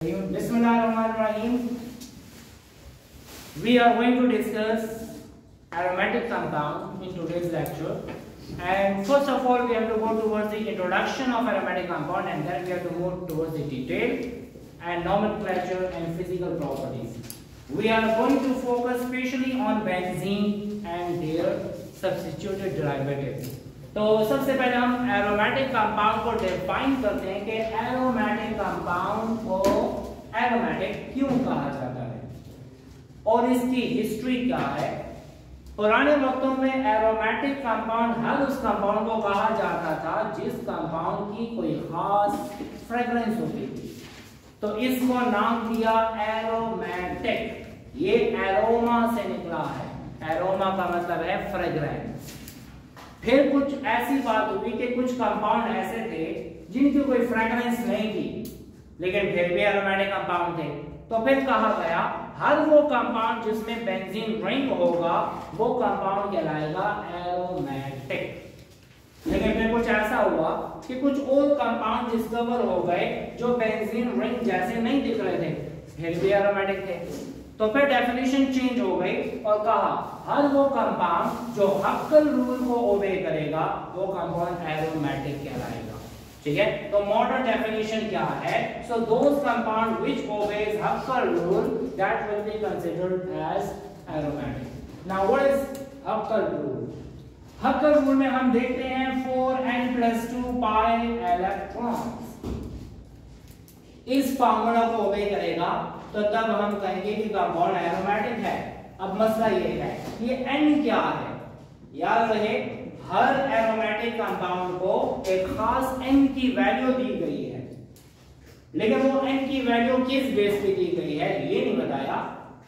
Bismillahirrahmanirrahim. We are going to discuss aromatic compound in today's lecture. And first of all, we have to go towards the introduction of aromatic compound, and then we have to move towards the detail and nomenclature and physical properties. We are going to focus especially on benzene and their substituted derivatives. तो सबसे पहले हम aromatic compound को define करते हैं कि aromatic compound को aromatic क्यों कहा जाता है और इसकी हिस्ट्री क्या है। पुराने वक्तों में एरोमेटिक कंपाउंड हर उस कंपाउंड को कहा जाता था जिस कंपाउंड की कोई खास फ्रेग्रेंस होती थी, तो इसको नाम दिया एरोमेटिक। ये एरोमा से निकला है, एरोमा का मतलब है फ्रेग्रेंस। फिर कुछ ऐसी बात हुई कि कुछ कंपाउंड ऐसे थे जिनकी कोई फ्रेग्रेंस नहीं थी लेकिन फिर भी एरोमेटिक कंपाउंड थे, तो फिर कहा गया हर वो कंपाउंड जिसमें बेंजीन रिंग होगा वो कंपाउंड कहलाएगा एरोमेटिक। लेकिन फिर कुछ ऐसा हुआ कि कुछ और कंपाउंड डिस्कवर हो गए जो बेंजीन रिंग जैसे नहीं दिख रहे थे, फिर भी एरोमेटिक थे। तो फिर डेफिनेशन चेंज हो गई और कहा हर वो कंपाउंड जो हक्कल रूल को ओबे करेगा वो कंपाउंड एरोमेटिक कहलाएगा। ठीक है, तो मॉडर्न डेफिनेशन क्या है? So those compound which obeys Huckel rule that will be considered as aromatic. Now what is Huckel rule? Huckel rule में हम देखते हैं 4n+2 पाई इलेक्ट्रॉन्स इस फार्मूला को ओबे करेगा तो तब हम कहेंगे कि कंपाउंड एरोमेटिक है। अब मसला ये है ये n क्या है? याद रहे हर एरोमेटिक कंपाउंड को एक खास n की वैल्यू दी गई है, लेकिन वो n की वैल्यू किस बेस पे दी गई है ये नहीं बताया।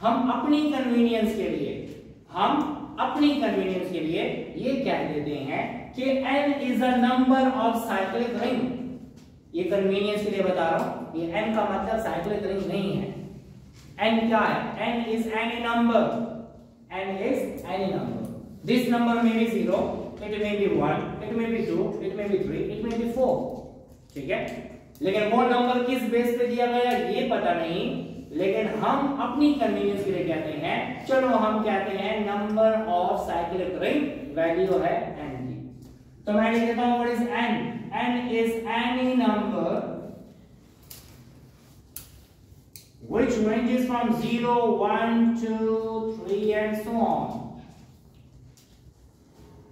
हम अपनी कन्वीनियंस के लिए ये कह देते हैं कि n is a number of cyclic ring. ये कन्वीनियंस के लिए बता रहा हूं, ये n का मतलब साइक्लिक रिंग नहीं है। n क्या है? n is any number. n is any number. This number may be 0, it may be 1, it may be 2, it may be 3, it may be 4. ठीक है, लेकिन वो नंबर किस बेस पे दिया गया ये पता नहीं, लेकिन हम अपनी कन्वीनियंस के लिए कहते हैं, चलो हम कहते हैं number of cyclic ring value है n की। तो मैं लिख देता हूं what is n? n is any number which ranges from 0, 1, 2, 3 and so on.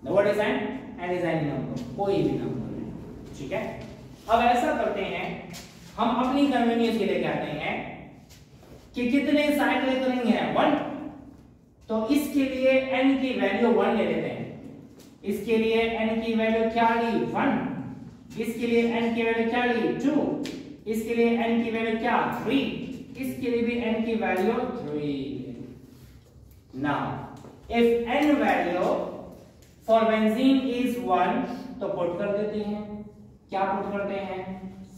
Now what is n? n is any number, कोई भी नंबर है। ठीक है, अब ऐसा करते हैं हम अपनी कन्वीनियंस के लिए कहते हैं कि कितने साइक्लिक रिंग है 1, तो इसके लिए n की वैल्यू 1 ले लेते हैं। इसके लिए n की वैल्यू क्या ली? 1। इसके लिए n की वैल्यू क्या ली? 2। इसके लिए n की वैल्यू क्या? 3। इसके लिए भी n की value 3। Now if n value for benzene is 1 तो पुट कर देते हैं। क्या पुट करते हैं?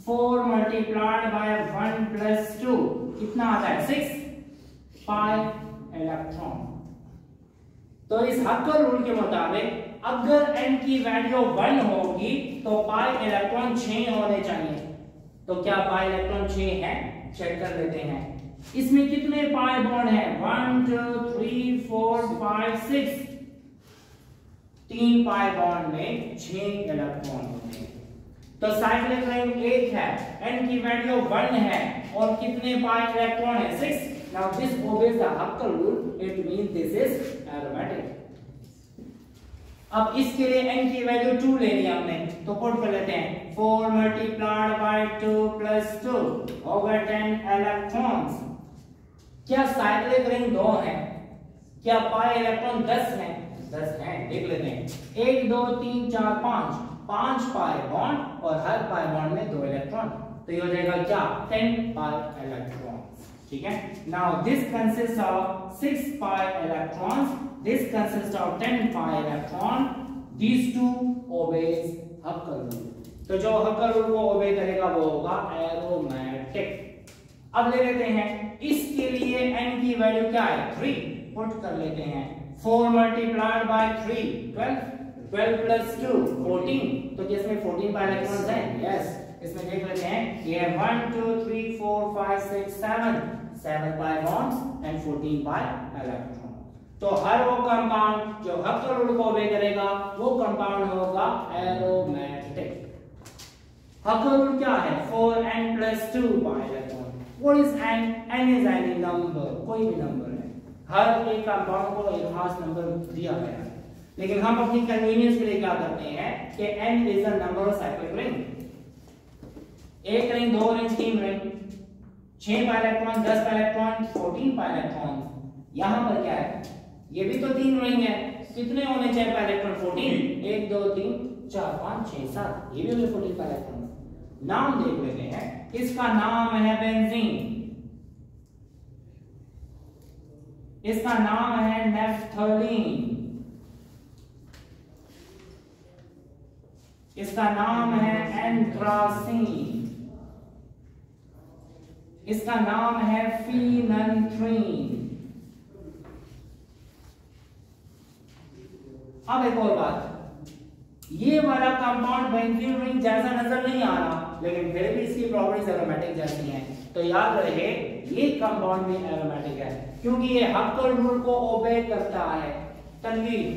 4 मल्टीप्लाइड बाय 1 + 2 कितना आता है? 6 पाई इलेक्ट्रॉन। तो इस हक्कल रूल के मुताबिक अगर n की वैल्यू 1 होगी तो पाई इलेक्ट्रॉन 6 होने चाहिए। तो क्या पाई इलेक्ट्रॉन 6 है? चेक कर लेते हैं। इसमें कितने पाई बॉन्ड हैं? 1 2 3 4 5 6। 3 पाई बॉन्ड में 6 इलेक्ट्रॉन होते हैं। तो साइक्लिक रिंग 1 है, n की वैल्यू 1 है और कितने पाई इलेक्ट्रॉन है? 6। Now this obeys the हक्कल rule, it means this is aromatic. अब इसके लिए n की वैल्यू 2 लेनी है हमने, तो पुट कर लेते हैं 4 मल्टीप्लाइड बाय 2 + 2 होगा 10 इलेक्ट्रॉन्स। क्या साइक्लिक रिंग 2 है? क्या पाई इलेक्ट्रॉन 10 है? 10 है, देख लेते हैं। 1 2 3 4 5 पाई बॉन्ड और हर पाई बॉन्ड में 2 इलेक्ट्रॉन, तो ये हो जाएगा क्या? 10 पाई इलेक्ट्रॉन। ठीक है, now this consist of 6 pi electrons, this consists of 10 pi electron. These two obeys हक्कल rule. तो जो हक्कल रूल को ओबे करेगा वो होगा एरोमेटिक। अब ले लेते हैं इसके लिए n की वैल्यू क्या है? 3। पुट कर लेते हैं 4 मल्टीप्लाइड बाय 3 12 12 + 2 14। तो जिसमें 14 पाई इलेक्ट्रॉन्स हैं, यस इसमें देख लेते हैं ये है 1 2 3 4 5 6 7 pi bonds and 14 pi electron. तो हर वो कंपाउंड जो हक्कर रूल को ओबे करेगा वो कंपाउंड होगा एरोमेटिक। हक्कर रूल क्या है? 4n+2 pi electron. What is n? n is any number, कोई भी नंबर है। हर एक कंपाउंड को एक खास नंबर दिया गया है, लेकिन हम अपनी कन्वीनियंस के लिए क्या करते हैं कि n is the number of cyclic ring. एक रिंग, दो रिंग, तीन ring, 6 pi electron, 10 pi electron, 14 pi electron. यहां पर क्या है? ये भी तो तीन रिंग है, कितने होने चाहिए पाई इलेक्ट्रॉन? 14। 1 2 3 4 5 6 7, ये भी होंगे 14 पाई इलेक्ट्रॉन। नाम देख लेते हैं, इसका नाम है बेंजीन, इसका नाम है नेफ्थलीन, इसका नाम है एंथ्रासीन, इसका नाम है फिनंथ्रीन। अब एक और बात, ये वाला कंपाउंड बेंजीन रिंग जैसा नजर नहीं आ रहा, लेकिन फिर भी इसकी प्रॉपर्टीज एरोमेटिक जैसी हैं। तो याद रहे ये कंपाउंड भी एरोमेटिक है क्योंकि ये हक्कर रूल को ओबे करता है। तनवीर,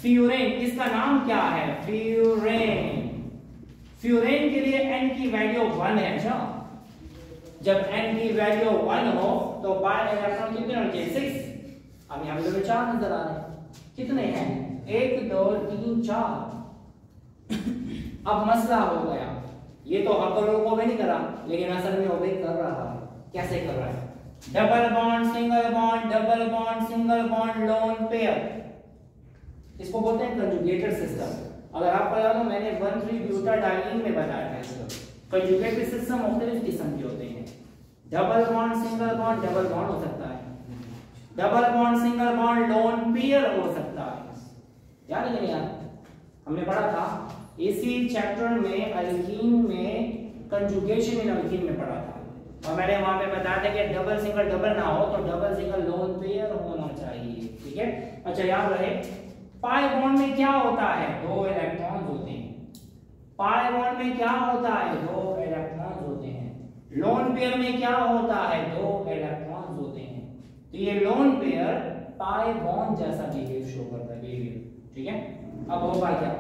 फ्यूरेन, इसका नाम क्या है? फ्यूरेन। फ्यूरेन के लिए n की वैल्यू 1 है। अच्छा, जब n की वैल्यू 1 हो तो पाई इलेक्ट्रॉन कितने होंगे? 6। अब यहां पे 4 नजर आ रहे हैं, कितने हैं? 1 2 3 4। अब मसला हो गया, ये तो हक्कर रूल को ओबे नहीं करा, लेकिन असल में ओबे कर रहा है। कैसे कर रहा है? Double bond, single bond, double bond, single bond, lone pair, इसको बोलते हैं कंजुगेटेड सिस्टम। अगर आपको याद हो, मैंने 1,3-ब्यूटाडाइन में बताया था इसको। कंजुगेटेड सिस्टम मुख्तलिफ किस्म के होते हैं। Double bond, single bond, double bond हो सकता है, double bond, single bond, lone pair हो सकता है। याद है यार, हमने पढ़ा था इसी चैप्टर में अल्कीन में कंजुगेशन इन अल्कीन में पढ़ा था, और मैंने वहां पे बताया था कि डबल सिंगल डबल ना हो तो डबल सिंगल लोन पेयर होना चाहिए। ठीक है, अच्छा याद रहे, पाई बॉन्ड में क्या होता है? 2 इलेक्ट्रॉन्स होते हैं। पाई बॉन्ड में क्या होता है? 2 इलेक्ट्रॉन्स होते हैं। लोन पेयर में क्या होता है? 2 इलेक्ट्रॉन्स होते हैं। तो ये लोन पेयर पाई बॉन्ड जैसा बिहेव शो करता है, बिहेवियर। ठीक है, अब होगा क्या?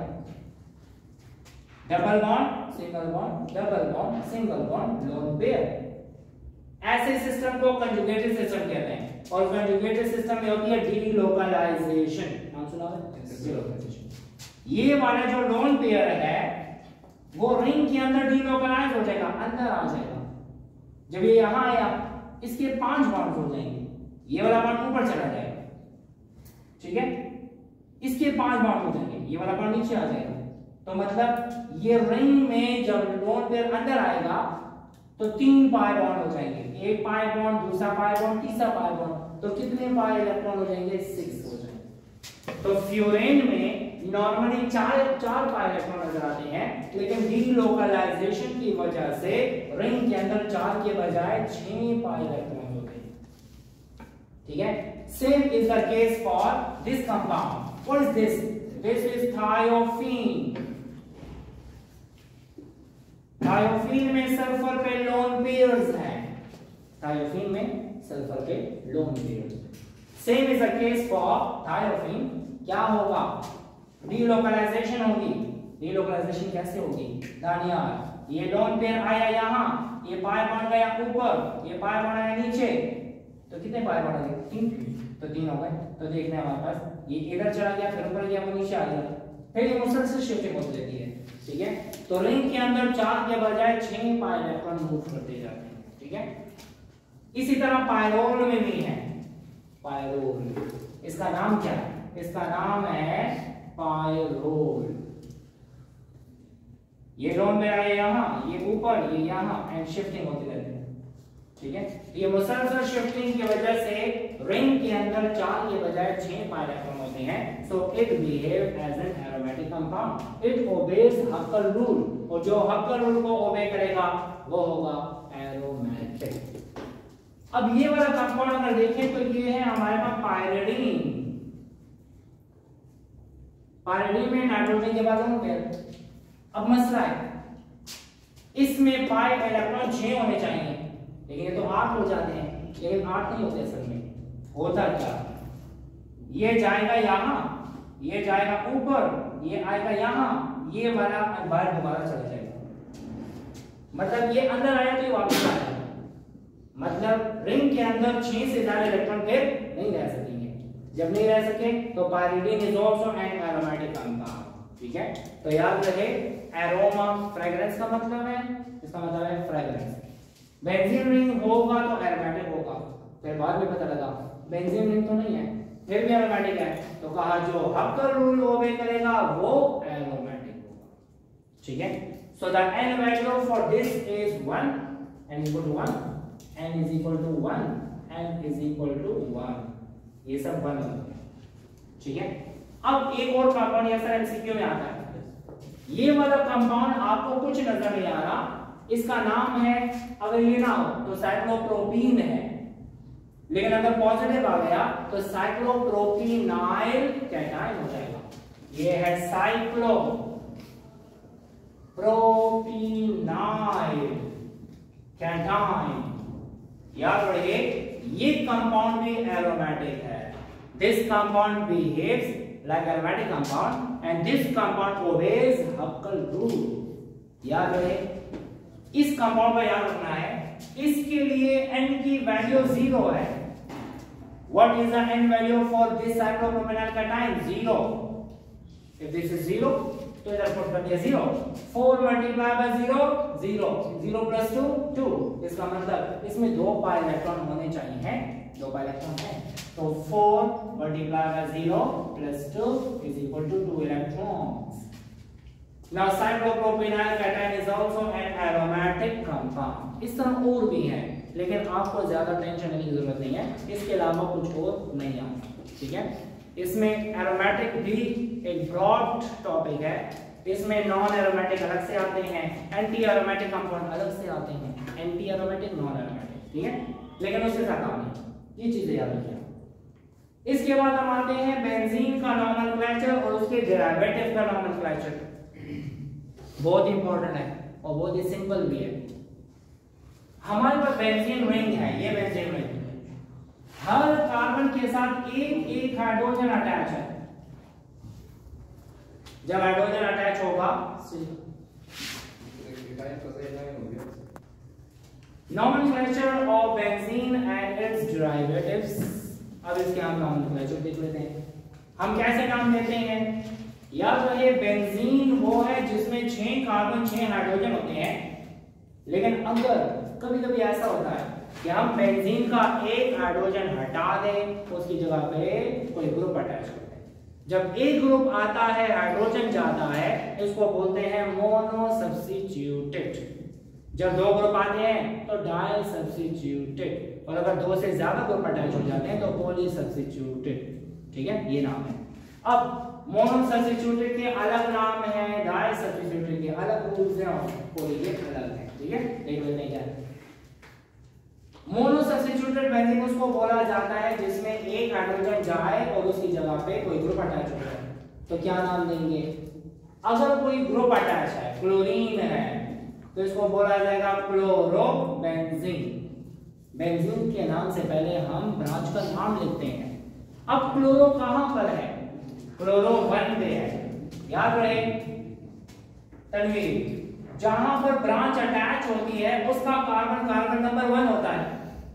Double bond, single bond, double bond, single bond, lone pair. ऐसे सिस्टम को कंजुगेटेड सिस्टम कहते हैं, और कंजुगेटेड सिस्टम में होती है डीलोकलाइजेशन। नाम सुना है? डीलोकलाइजेशन। ये वाला जो लोन पेयर है वो रिंग के अंदर डीलोकलाइज हो जाएगा, अंदर आ जाएगा। जब ये यहां आया, इसके 5 बॉन्ड हो जाएंगे, ये वाला बॉन्ड ऊपर चला जाएगा। ठीक है, इसके 5 बॉन्ड हो जाएंगे, ये वाला बॉन्ड नीचे आ जाएगा। तो मतलब ये रिंग में जब लोन पेयर अंदर आएगा तो 3 पाई बॉन्ड हो जाएंगे, एक पाई बॉन्ड, दूसरा पाई बॉन्ड, तीसरा पाई बॉन्ड। तो कितने पाई इलेक्ट्रॉन हो जाएंगे? 6 हो जाएंगे। तो फ्यूरेन में नॉर्मली 4 पाई इलेक्ट्रॉन नजर आते हैं, लेकिन डीलोकलाइजेशन की वजह से रिंग के अंदर 4 के बजाय 6 पाई इलेक्ट्रॉन होते हैं। ठीक है, same is the case for this compound. What is this? This is thiophene. Thiophene में सल्फर पे लोन पेयर्स हैं, थायोफीन में सल्फर पे lone pairs. Same is the case for thiophene. क्या होगा? डीलोकलाइजेशन होगी। डीलोकलाइजेशन कैसे होगी दानियार? ये लोन पेयर आया यहां, ये पाई बॉन्ड गया ऊपर, ये पाई बॉन्ड आया नीचे, तो कितने पाई बॉन्ड आए? 3। तो 3 हो गए। तो देखना है हमारे पास, ये इधर चला गया, फिर ऊपर गया, वो नीचे आ गया, फिर ये मुसलसल शिफ्टिंग होती रहती है। ठीक है, तो रिंग के अंदर 4 के बजाय 6 पाई इलेक्ट्रॉन मूव करते जाते हैं। ठीक है, इसी तरह पायरोल में भी है। पायरोल, इसका नाम क्या है? इसका नाम है पायरोल। ये लोन में आए यहां, ये ऊपर, ये यहां, एंड शिफ्टिंग होती रहती है। ठीक है, ये मुसलसल शिफ्टिंग की वजह से रिंग के अंदर 4 के बजाय 6 पाई इलेक्ट्रॉन होते हैं। So it behave as an aromatic compound. It obeys Huckel rule, और जो हक्कर रूल को ओबे करेगा वो होगा एरोमेटिक। अब ये वाला कंपाउंड अगर देखें तो ये है हमारे पास पायरिडीन। पायरिडीन में नाइट्रोजन के बाद होंगे। अब मसला है, इसमें पाई इलेक्ट्रॉन 6 होने चाहिए, लेकिन ये तो 8 हो जाते हैं, लेकिन 8 नहीं होते असल में। होता क्या, ये जाएगा यहाँ, ये जाएगा ऊपर, ये आएगा यहाँ, ये वाला बाहर दोबारा चला जाएगा, मतलब ये अंदर आया तो ये वापस आएगा, मतलब रिंग के अंदर 6 से ज्यादा इलेक्ट्रॉन पेयर नहीं रह सकेंगे। जब नहीं रह सके तो pyridine is also an aromatic compound, ठीक है। तो याद रहे एरोमा फ्रेग्रेंस का मतलब है, इसका मतलब है फ्रेग्रेंस। बेंजीन रिंग होगा तो एरोमेटिक होगा, फिर बाद में पता लगा बेंजीन रिंग तो नहीं है, फिर भी एरोमेटिक है, तो कहा जो हक्कर रूल ओबे करेगा वो एरोमेटिक होगा, ठीक है। So the n value for this is 1, n equal to 1, n is equal to 1, n is equal to 1, ये सब 1 होंगे, ठीक है। अब एक और कंपाउंड ये सर एमसीक्यू में आता है, ये वाला कंपाउंड आपको कुछ नजर नहीं आ रहा, इसका नाम है, अगर ये ना हो तो साइक्लोप्रोपीन है, लेकिन अगर पॉजिटिव आ गया तो साइक्लोप्रोपीनाइल कैटायन हो जाएगा। ये है साइक्लोप्रोपीनाइल कैटायन, याद रखिए ये कंपाउंड भी एरोमेटिक है। This compound behaves like aromatic compound and this compound obeys Huckel rule, याद रहे। इस कंपाउंड को याद रखना है, इसके लिए n की वैल्यू 0 है। What is the n value for this cyclopropanyl cation? 0. If this is 0, तो इधर पुट कर दिया 0. 4 multiplied by 0, 0. 0 plus 2, 2. इसका मतलब इसमें 2 पाई इलेक्ट्रॉन होने चाहिए हैं, 2 पाई इलेक्ट्रॉन है, तो 4 multiplied by 0 plus 2 is equal to 2 electrons. Now cyclopropanyl cation is also an aromatic compound. इस तरह और भी हैं, लेकिन आपको ज्यादा टेंशन लेने की जरूरत नहीं है, इसके अलावा कुछ और नहीं आता, ठीक है। इसमें एरोमेटिक भी एक ब्रॉड टॉपिक है, इसमें नॉन एरोमेटिक अलग से आते हैं, एंटी एरोमेटिक कंपाउंड अलग से आते हैं, एंटी एरोमेटिक नॉन एरोमेटिक, ठीक है, लेकिन उससे ज्यादा नहीं, ये चीजें याद रखिए। इसके बाद हम आते हैं बेंजीन का नॉमेनक्लेचर और उसके डेरिवेटिव का नॉमेनक्लेचर, बहुत इंपॉर्टेंट है और बहुत ही सिंपल भी है। हमारे पास बेंजीन रिंग है, ये बेंजीन रिंग, हर कार्बन के साथ एक हाइड्रोजन अटैच है। जब हाइड्रोजन अटैच होगा, nomenclature of benzene and it's derivatives. अब इसके हम नॉमेनक्लेचर देख लेते हैं, हम कैसे नाम देते हैं। याद रखिए बेंजीन वो है जिसमें 6 कार्बन 6 हाइड्रोजन होते हैं, लेकिन अगर कभी कभी ऐसा होता है कि हम बेंजीन का एक हाइड्रोजन हटा दें, उसकी जगह पे कोई ग्रुप अटैच कर दें। जब एक ग्रुप आता है, हाइड्रोजन जाता है, इसको बोलते हैं मोनो सब्स्टिट्यूटेड। जब 2 ग्रुप आते हैं तो डाई सब्स्टिट्यूटेड, और अगर 2 से ज्यादा ग्रुप अटैच हो जाते हैं तो पॉली सब्स्टिट्यूटेड, ठीक है, ये नाम है। अब मोनो सब्स्टिट्यूटेड के अलग नाम है, डाई सब्स्टिट्यूटेड के अलग रूल्स हैं, और ये अलग है, ठीक है, देख लेते हैं क्या है। मोनो सब्स्टिट्यूटेड बेंजीन उसको बोला जाता है जिसमें एक हाइड्रोजन जाए और उसकी जगह पे कोई ग्रुप अटैच हो जाए, तो क्या नाम देंगे। अगर कोई ग्रुप अटैच है, क्लोरीन है, तो इसको बोला जाएगा क्लोरोबेंजीन। बेंजीन के नाम से पहले हम ब्रांच का नाम लिखते हैं। अब क्लोरो कहां पर है, क्लोरो 1 पे है, याद रहे तनवीर, जहां पर ब्रांच अटैच होती है उसका कार्बन नंबर 1 होता है,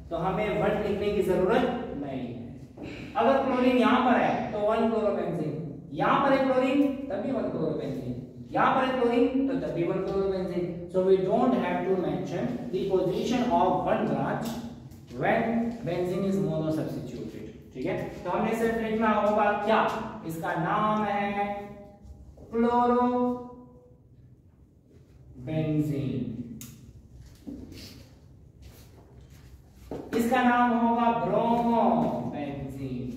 तो हमें 1 लिखने की जरूरत नहीं है। अगर क्लोरीन यहां पर है तो 1 क्लोरोबेंजीन, यहां पर है क्लोरीन तभी 1 क्लोरोबेंजीन, यहां पर है क्लोरीन तो तभी 1 chlorobenzene. So we don't have to mention the position of one branch when benzene is mono substituted, ठीक है। तो हमने सिर्फ लिखना होगा क्या, इसका नाम है क्लोरो बेंजीन, इसका नाम होगा ब्रोमो बेंजीन,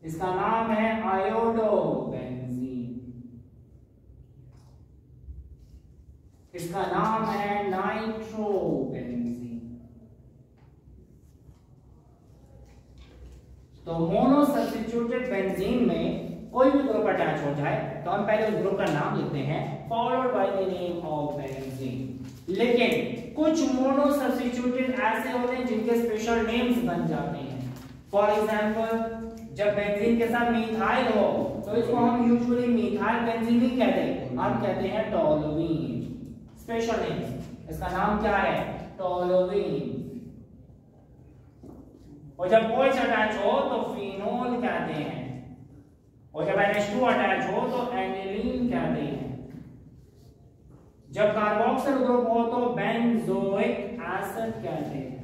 इसका नाम है आयोडो बेंजीन, इसका नाम है नाइट्रो बेंजीन। तो मोनो सब्स्टिट्यूटेड बेंजीन में कोई भी ग्रुप अटैच हो जाए तो हम पहले उस ग्रुप का नाम लिखते हैं followed by the name of benzene. लेकिन कुछ मोनो सब्स्टिट्यूटेड ऐसे होते हैं जिनके स्पेशल नेम्स बन जाते हैं। फॉर एग्जांपल जब बेंजीन के साथ मिथाइल हो तो इसको हम यूजुअली मिथाइल बेंजीन नहीं कहते, हम कहते हैं टोलुईन। स्पेशल नेम, इसका नाम क्या है? टोलुईन। और जब OH अटैच हो तो फिनोल कहते हैं, और जब NH2 अटैच हो तो एनिलीन कहते हैं। जब कार्बोक्सिल ग्रुप हो तो बेंजोइक एसिड कहते हैं।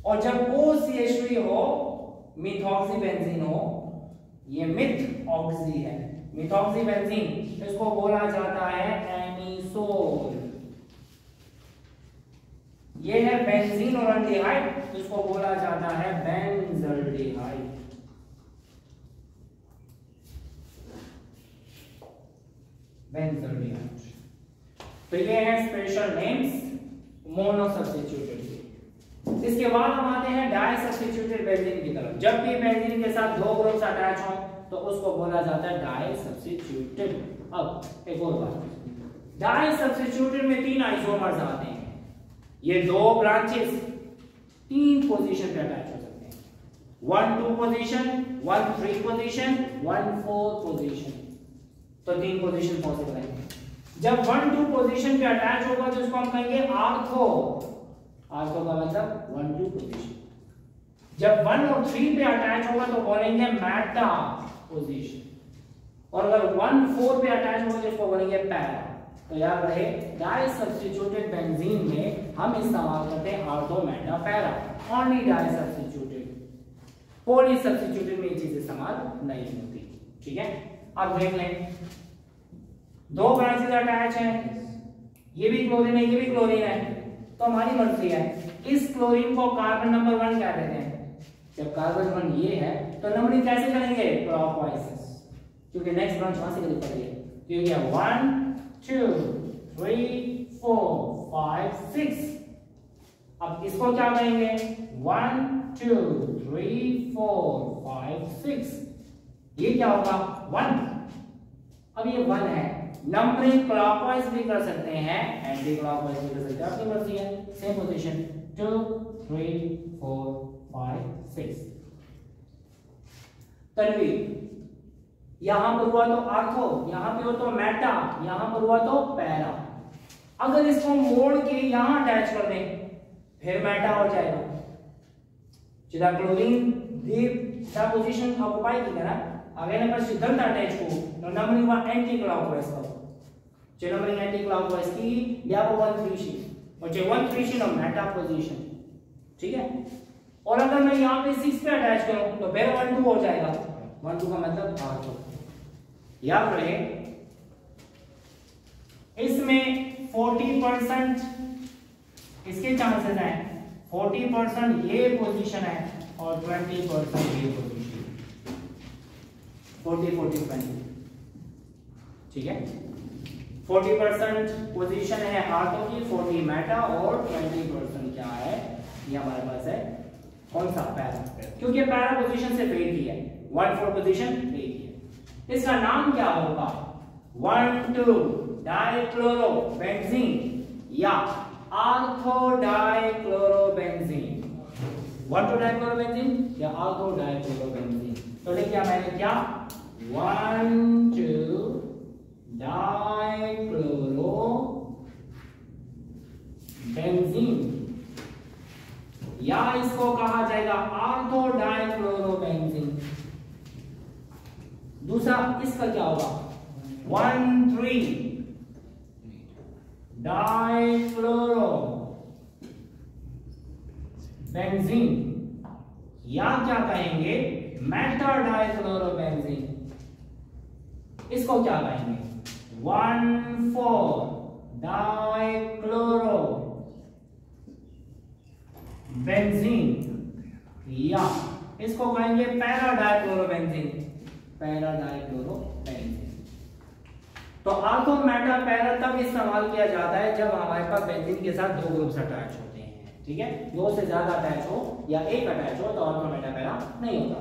और जब OCH3 हो, मिथॉक्सीबेंजीन हो, ये मिथ ऑक्सी है, मिथॉक्सीबेंजीन, इसको बोला जाता है एनिसोल। ये है बेंजीन और एल्डिहाइड, इसको बोला जाता है बेंजल्डिहाइड। बेंजल्डिहाइड। तो ये है स्पेशल नेम्स मोनो सब्स्टिट्यूटेड। इसके बाद हम आते हैं डाई सब्स्टिट्यूटेड बेंजीन की तरफ। जब भी बेंजीन के साथ दो ग्रुप्स अटैच हों तो उसको बोला जाता है डाई सब्स्टिट्यूटेड। अब एक और बात, डाई सब्स्टिट्यूटेड में 3 आइसोमर्स आते हैं। ये 2 ब्रांचेस 3 पोजीशन पे अटैच हो सकते हैं, 1-2 पोजीशन, 1-3 पोजीशन, 1-4 पोजीशन। तो 3 पोजीशन पॉसिबल है। जब 1-2 पोजीशन पे अटैच होगा तो इसको हम कहेंगे आर्थो। आर्थो का मतलब 1-2 पोजीशन। जब 1 और 3 पे अटैच होगा तो बोलेंगे मेटा पोजीशन, और अगर 1-4 पे अटैच होगा तो इसको बोलेंगे पैरा। तो याद रहे, डाई सब्स्टिट्यूटेड बेंजीन में हम इस्तेमाल करते हैं ortho, meta, para. Only di substituted, poly substituted में ये चीज इस्तेमाल नहीं होती। ठीक है, अब देख लें, 2 ब्रांचेस अटैच हैं, ये भी क्लोरीन है, ये भी क्लोरीन है, तो हमारी मर्जी है। इस क्लोरीन को कार्बन नंबर 1 कह देते हैं। जब कार्बन 1 ये है तो नंबरिंग कैसे करेंगे? क्लॉकवाइज, क्योंकि नेक्स्ट ब्रांच वहां से करीब पड़ी है। तो ये 1 2 3 4 5 6। अब इसको क्या करेंगे? 1 2 3 4 5 6। ये क्या होगा? 1। अब ये 1 है, नंबरिंग क्लॉकवाइज भी कर सकते हैं, एंटी क्लॉकवाइज भी कर सकते हैं, अपनी मर्जी है। Same position 2 3 4 5 6। तनवीर, यहां पर हुआ तो आर्थो, यहां पे हो तो मेटा, यहां पर हुआ तो पैरा। अगर इसको मोड़ के यहां अटैच कर दें फिर मेटा हो जाएगा। जिधर क्लोरीन दीप सा पोजीशन ऑक्युपाई की ना, अगर नंबर सिद्धांत अटैच को तो नंबरिंग वा एंटी क्लॉकवाइज का, जो नंबरिंग एंटी क्लॉकवाइज की या वो 1-3 शी, और जो 1-3 शी ना मेटा पोजीशन। ठीक है, और अगर मैं यहां पे 6 पे अटैच करूं तो फिर 1-2 हो जाएगा। 1-2 का मतलब आर्थो। याद रहे, इसमें 40% इसके चांसेस हैं, 40% ये पोजीशन है और 20% ये पोजीशन। 40-40-20। ठीक है, 40% पोजीशन है आर्थो की, 40 मेटा, और 20% क्या है? ये हमारे पास है कौन सा? पैरा, क्योंकि पैरा पोजीशन से फेल किया है, 1-4 पोजीशन फेल किया। इसका नाम क्या होगा? 1-2 डाइक्लोरोबेंजीन या आर्थो डाइक्लोरोबेंजीन। 1-2 डाइक्लोरोबेंजीन या आर्थो डाइक्लोरोबेंजीन। तो देखिए मैंने क्या 1-2 डाइक्लोरोबेंजीन, या इसको कहा जाएगा आर्थो डाइक्लोरोबेंजीन। दूसरा इसका क्या होगा? 1-3 डाइक्लोरोबेंजीन, या क्या कहेंगे? Meta dichlorobenzene. इसको क्या कहेंगे? 1-4 डाइक्लोरोबेंजीन, या इसको कहेंगे पैरा डाइक्लोरोबेंजीन। Para dichlorobenzene. तो आर्थो, मेटा, पैरा तब इस्तेमाल किया जाता है जब हमारे पास बेंजीन के साथ 2 ग्रुप्स अटैच होते हैं। ठीक है, 2 से ज्यादा अटैच हो या एक अटैच हो तो आर्थो, मेटा, पैरा नहीं होता।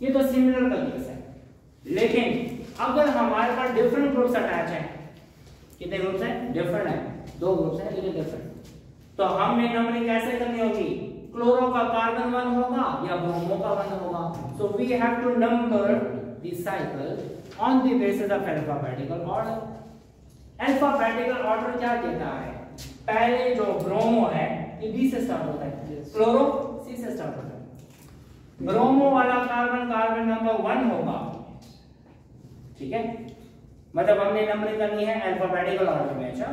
ये तो सिमिलर का केस है। लेकिन अगर हमारे पास डिफरेंट ग्रुप्स अटैच हैं, कितने ग्रुप्स हैं? डिफरेंट है, 2 ग्रुप्स हैं लेकिन डिफरेंट, तो हमने नंबरिंग कैसे करनी होगी? क्लोरो का कार्बन 1 होगा या ब्रोमो का 1 होगा। So we have to number the cycle on the basis of alphabetical order. Alphabetical order क्या कहता है? पहले जो ब्रोमो है ये बी से स्टार्ट होता है, क्लोरो सी से स्टार्ट होता है। ब्रोमो वाला कार्बन नंबर 1 होगा, ठीक है, मतलब हमने नंबरिंग करनी है अल्फाबेटिकल ऑर्डर में। अच्छा,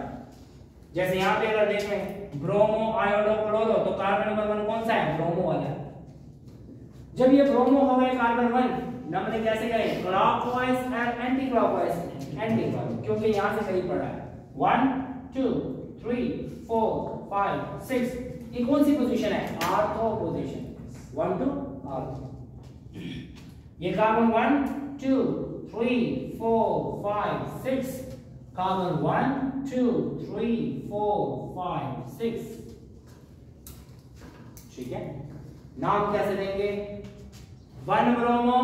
जैसे यहाँ पे अगर देखें ब्रोमो आयोडो क्लोरो, तो कार्बन नंबर 1 कौन सा है? ब्रोमो वाला। जब ये ब्रोमो हो गए कार्बन 1, नंबरिंग कैसे करें? क्लॉकवाइज और एंटी क्लॉकवाइज। एंटी क्लॉकवाइज, क्योंकि यहाँ से सही पड़ा है। 1 2 3 4 5 6, ये कौन सी पोजीशन है? Ortho position, 1 2 ortho. ये कार्बन 1 2 3 4 5 6, कार्बन 1 2 3 4 5 6, ठीक है। नाम कैसे देंगे? 1 ब्रोमो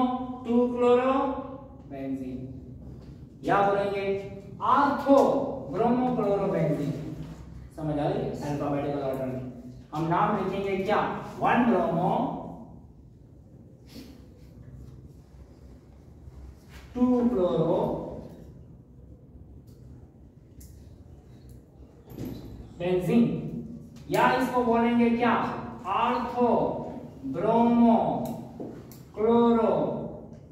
2 क्लोरो बेंजीन, या बोलेंगे आर्थो ब्रोमो क्लोरो बेंजीन। समझ आ रही? अल्फाबेटिकल ऑर्डर में हम नाम लिखेंगे क्या? 1 ब्रोमो 2 क्लोरो बेंजीन, या इसको बोलेंगे क्या? Ortho bromo chloro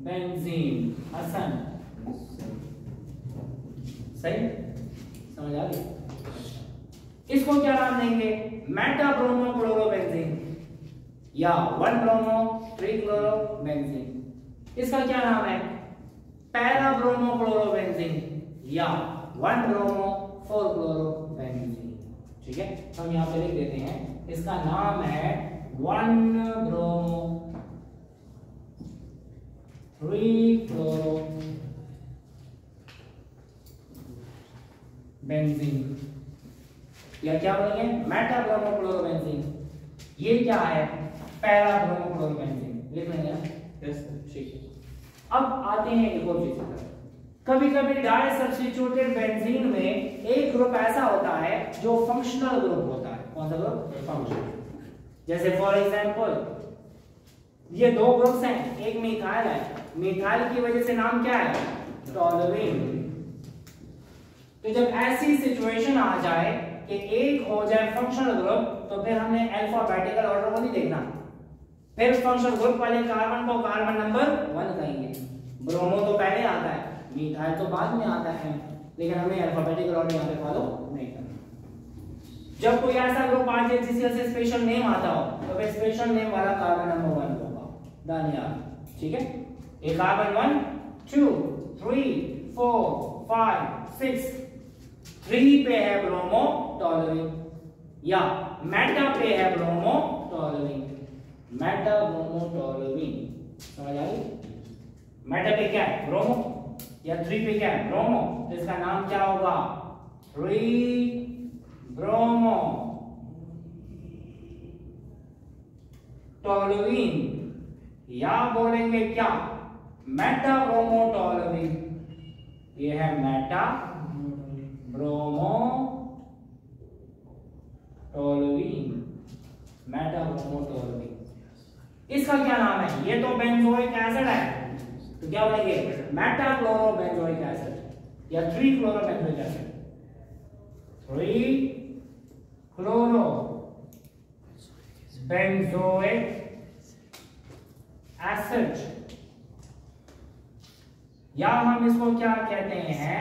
benzene. Hasan, सही? समझ आ गई? इसको क्या नाम देंगे? मेटा ब्रोमो क्लोरो बेंजीन, या 1 ब्रोमो 3 क्लोरो बेंजीन। इसका क्या नाम है? पैरा ब्रोमो क्लोरो बेंजीन, या 1 ब्रोमो 4 क्लोरो बेंजीन, ठीक है। हम यहाँ पे लिख देते हैं, इसका नाम है 1 ब्रोमो 3 क्लोरो बेंजीन, या क्या बोलेंगे? Meta bromo chloro benzene. ये क्या है? Para bromo chloro benzene. लिख लेंगे ना? यस, ठीक है। अब आते हैं एक और चीज पर। कभी कभी डाई सब्स्टिट्यूटेड बेंजीन में एक ग्रुप ऐसा होता है जो फंक्शनल ग्रुप होता है। कौन सा ग्रुप? फंक्शनल। जैसे फॉर एग्जांपल ये 2 ग्रुप्स हैं, एक मिथाइल है, मिथाइल की वजह से नाम क्या है? टॉलुइन। तो जब ऐसी सिचुएशन आ जाए कि एक हो जाए फंक्शनल ग्रुप, तो फिर हमने अल्फाबेटिकल ऑर्डर को नहीं देखना, फिर फंक्शनल ग्रुप वाले कार्बन को कार्बन नंबर 1 कहेंगे। ब्रोमो तो पहले आता है, मिथाइल तो बाद में आता है, लेकिन हमें अल्फाबेटिकल ऑर्डर यहाँ पे फॉलो नहीं करना। जब कोई ऐसा ग्रुप आ जाए जिससे से स्पेशल नेम आता हो, तो फिर स्पेशल नेम वाला कार्बन नंबर 1 होगा, दानिया, ठीक है। ये कार्बन 1 2 3 4 5 6, 3 पे है ब्रोमो टॉलुइन, या मेटा पे है bromo toluene, Meta bromo toluene. समझ आ गई? मेटा पे क्या है? ब्रोमो, या 3 पे क्या है? ब्रोमो, तो इसका नाम क्या होगा? 3 ब्रोमो टॉलुइन, या बोलेंगे क्या? Meta bromo toluene. ये है Meta bromo toluene, Meta bromo toluene. इसका क्या नाम है? ये तो बेंजोइक एसिड है, तो क्या बोलेंगे? मेटा क्लोरो बेंजोइक एसिड, या 3 chloro benzoic acid, 3 chloro benzoic acid, या हम इसको क्या कहते हैं?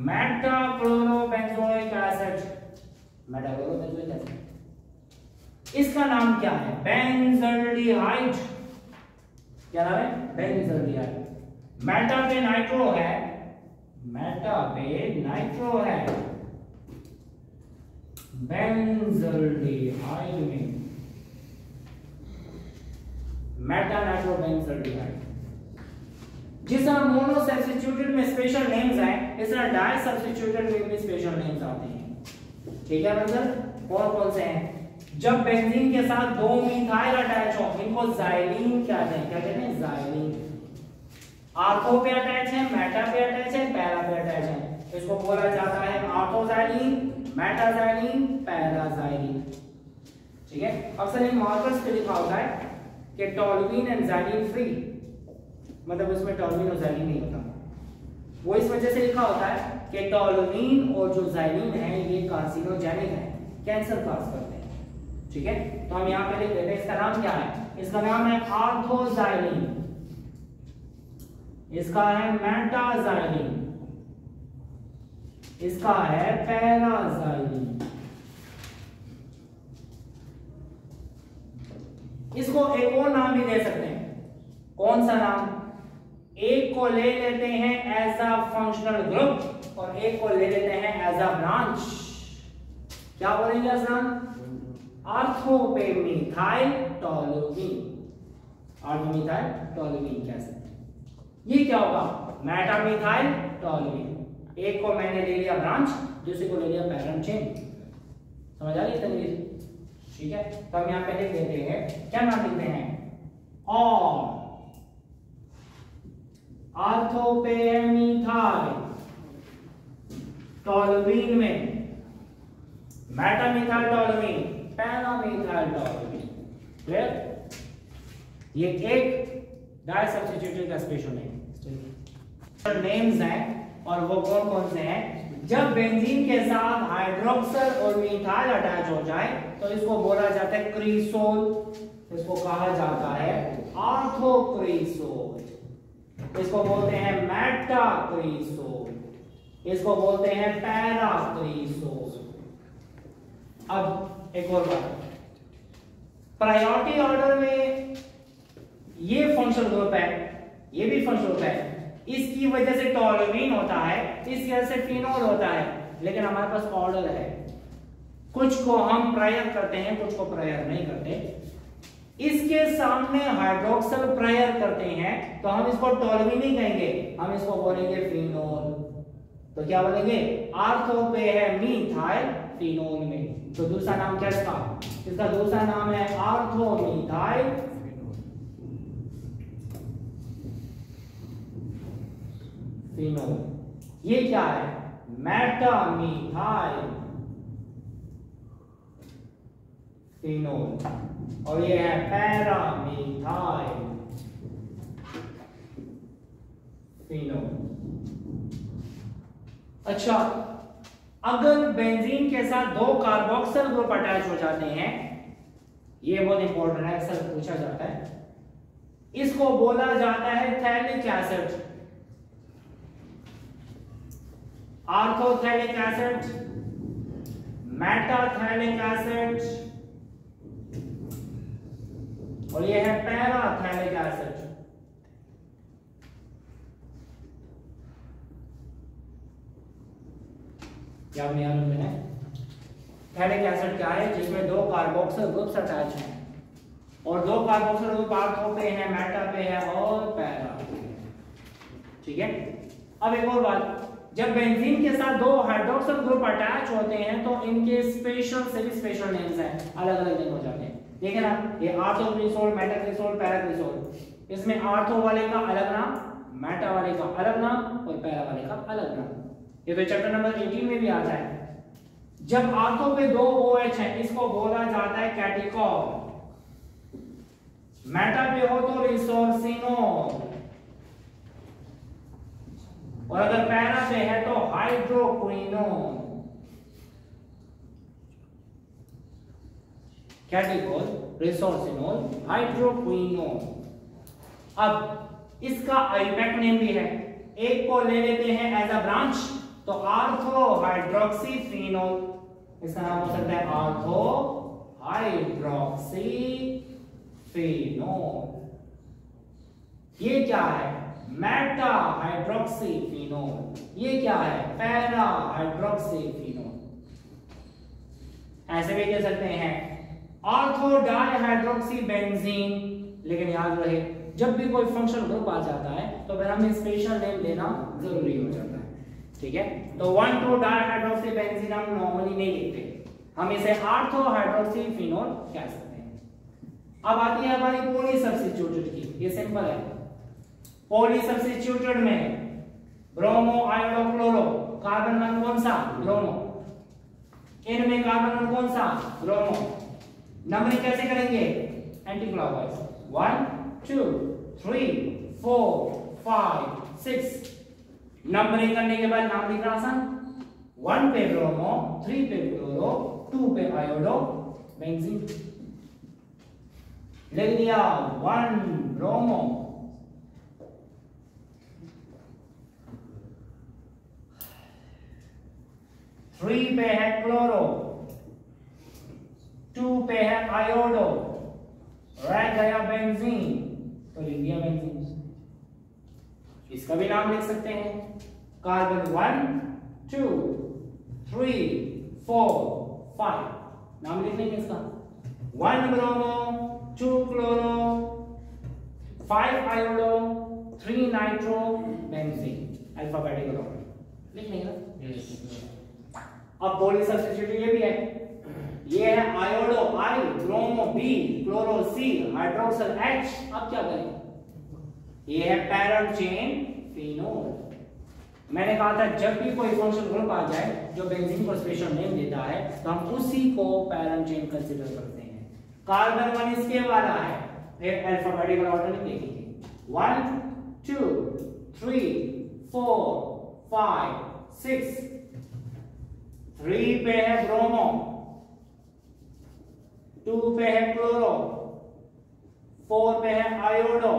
Meta chloro benzoic acid, Meta chloro benzoic acid. इसका नाम क्या है? बेंजल्डिहाइड। क्या नाम है? बेंजल्डिहाइड। मेटा पे नाइट्रो है, मेटा पे नाइट्रो है, बेंजल्डिहाइड में मेटा नाइट्रो बेंजल्डिहाइड। जिस तरह मोनो सब्स्टिट्यूटेड में स्पेशल नेम्स हैं, इस तरह डाई सब्स्टिट्यूटेड में भी स्पेशल नेम्स आते हैं, ठीक है। मतलब कौन कौन से हैं? जब बेंजीन के साथ दो मिथाइल अटैच हो इनको जाइलीन कहते हैं। क्या कहते हैं? जाइलीन। आर्थो पे अटैच है, मेटा पे अटैच है, पैरा पे अटैच है, इसको बोला जाता है आर्थोजाइलीन, मेटाजाइलीन, पैराजाइलीन। ठीक है। अक्सर इन मार्कर्स पे लिखा होता है कि टोल्यूइन एंड जाइलीन फ्री, मतलब उसमें टोल्यूइन और जाइलीन नहीं होता। वो इस वजह से लिखा होता है कि टोल्यूइन और जो जाइलीन है ये कार्सिनोजेनिक है, कैंसर कॉज करते हैं। ठीक है। तो हम यहाँ पे लिख देते हैं, इसका नाम क्या है? इसका नाम है आर्थोजाइलीन, इसका है मेटाजाइलीन, इसका है पैराजाइलीन। इसको एक और नाम भी दे सकते हैं। कौन सा नाम? एक को ले लेते हैं एज अ फंक्शनल ग्रुप और एक को ले लेते हैं एज अ ब्रांच। क्या बोलेंगे आसान? आर्थोपेमिथाइल टोल्यूइन, आर्थोमिथाइल टोल्यूइन कह सकते हैं। ये क्या होगा? मेटामिथाइल टोल्यूइन। एक को मैंने ले लिया ब्रांच, दूसरे को ले लिया पैरेंट चेन। समझ आ रही है तनवीर? ठीक है। तो हम यहां पे लिख देते हैं, क्या नाम लिखते हैं? और आर्थोपेमिथाइल टोल्यूइन में मेटामिथाइल टोल्यूइन, पैरामिथाइल टोल्यूइन। क्लियर? ये एक डाई सब्स्टिट्यूटेड का स्पेशल नेम नेम्स हैं और वो कौन कौन से हैं? जब बेंजीन के साथ हाइड्रोक्सल और मिथाइल अटैच हो जाए तो इसको बोला जाता है क्रीसोल, इसको कहा जाता है आर्थोक्रीसोल, इसको बोलते हैं मेटाक्रीसोल, इसको बोलते हैं पैराक्रीसोल। अब एक और बात, प्रायोरिटी ऑर्डर में ये फंक्शनल ग्रुप है, ये भी फंक्शनल ग्रुप है, इसकी वजह से टोल्यूइन होता है, इस वजह से फिनोल होता है, लेकिन हमारे पास ऑर्डर है। कुछ को हम प्रायर करते हैं, कुछ को प्रायर नहीं करते। इसके सामने हाइड्रोक्सल प्रायर करते हैं तो हम इसको टोल्यूइन नहीं कहेंगे, हम इसको बोलेंगे फिनोल। तो क्या बोलेंगे? आर्थो पे है मिथाइल, फिनोल में। तो दूसरा नाम क्या इसका? इसका दूसरा नाम है आर्थोमिथाइल फिनोल। ये क्या है? मेटामिथाइल फिनोल। और ये है पैरामिथाइल फिनोल। अच्छा, अगर बेंजीन के साथ दो कार्बोक्सिल ग्रुप अटैच हो जाते हैं, ये बहुत इंपॉर्टेंट है, अक्सर पूछा जाता है, इसको बोला जाता है थैलिक एसिड, आर्थोथैलिक एसिड, मेटाथैलिक एसिड, और ये है पैराथैलिक एसिड। क्या आपने याद रखना है? थैलिक एसिड क्या है? जिसमें दो कार्बोक्सिल ग्रुप्स अटैच हैं और दो कार्बोक्सिल ग्रुप आर्थो पे है, मेटा पे है और पैरा। ठीक है। अब एक और बात, जब बेंजीन के साथ दो हाइड्रोक्सिल ग्रुप अटैच होते हैं तो इनके स्पेशल से भी स्पेशल नेम्स हैं, अलग अलग नेम हो जाते हैं। देखिए ना, ये आर्थोक्रीसोल, मेटाक्रीसोल, पैराक्रीसोल। इसमें आर्थो वाले का अलग नाम, मेटा वाले का अलग नाम और पैरा वाले का अलग नाम। ये तो चैप्टर नंबर 18 में भी आता है। जब आर्थो पे दो OH है, इसको बोला जाता है कैटिकॉल। मेटा पे हो तो रिसोर्सिनोल, और अगर पैरा पे है तो हाइड्रोक्विनोन। कैटिकॉल, resorcinol, hydroquinone. अब इसका आइपैक नेम भी है। एक को ले लेते हैं एज अ ब्रांच तो आर्थो हाइड्रोक्सी फिनोल, इसका नाम हो सकता है आर्थो हाइड्रोक्सी फिनोल। ये क्या है? Meta hydroxy phenol. ये क्या है? Para hydroxy phenol. ऐसे भी कह सकते हैं आर्थो डाई हाइड्रोक्सी बेंजीन। लेकिन याद रहे, जब भी कोई फंक्शनल ग्रुप आ जाता है तो फिर हमें स्पेशल नेम देना जरूरी हो जाता है। ठीक है। तो 1,2 डाई हाइड्रोक्सी बेंजीन हम नॉर्मली नहीं लिखते, हम इसे ऑर्थो हाइड्रोक्सी फिनोल कह सकते हैं। अब आती है हमारी पॉली सब्स्टिट्यूटेड की। ये सिंपल है। पॉली सब्स्टिट्यूटेड में bromo iodo chloro, carbon number कौन सा? ब्रोमो। इनमें कार्बन नंबर कौन सा? ब्रोमो। नंबरिंग कैसे करेंगे? Anti clockwise. 1 2 3 4 5 6। नंबरिंग करने के बाद नाम लिखना आसान। 1 पे ब्रोमो, 3 पे क्लोरो, 2 पे आयोडो बेंजीन। लिख दिया 1 ब्रोमो, 3 पे है क्लोरो, 2 पे है आयोडो, रह गया बेंजीन, तो लिख दिया बेंजीन। इसका भी नाम लिख सकते हैं। कार्बन 1 2 3 4 5। नाम लिख लेंगे इसका। 1 bromo, 2 chloro, 5 iodo, 3 nitro benzene. Alphabetical order लिख लेंगे। अब पॉली सब्स्टिट्यूट ये भी है। ये है आयोडो आई, ब्रोमो बी, क्लोरो सी, हाइड्रोक्सिल एच। अब क्या करें? ये है पैरेंट चेन फिनोल। मैंने कहा था जब भी कोई फंक्शनल ग्रुप आ जाए जो बेंजीन को स्पेशल नेम देता है तो हम उसी को पैरेंट चेन कंसीडर करते हैं। कार्बन 1 इसके वाला है। फिर अल्फाबेटिकल ऑर्डर में देखेंगे। 1 2 3 4 5 6। 3 पे है ब्रोमो, 2 पे है क्लोरो, 4 पे है आयोडो,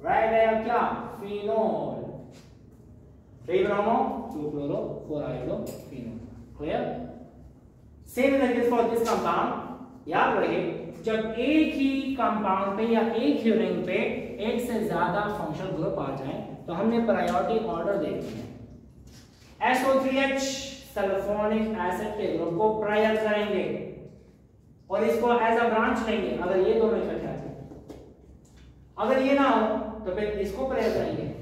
रह गया क्या? Phenol. 3 bromo, 2 chloro, 4 iodo, phenol. Clear? Same is for this compound. याद रहे जब एक ही कंपाउंड पे या एक ही रिंग पे एक से ज्यादा फंक्शनल ग्रुप आ जाए तो हमने प्रायोरिटी ऑर्डर देखते हैं। SO3H सल्फोनिक एसिड के ग्रुप को प्रायर करेंगे और इसको एज अ ब्रांच लेंगे अगर ये दोनों इकट्ठे आते हैं। अगर ये ना हो तो फिर इसको प्रायर करेंगे,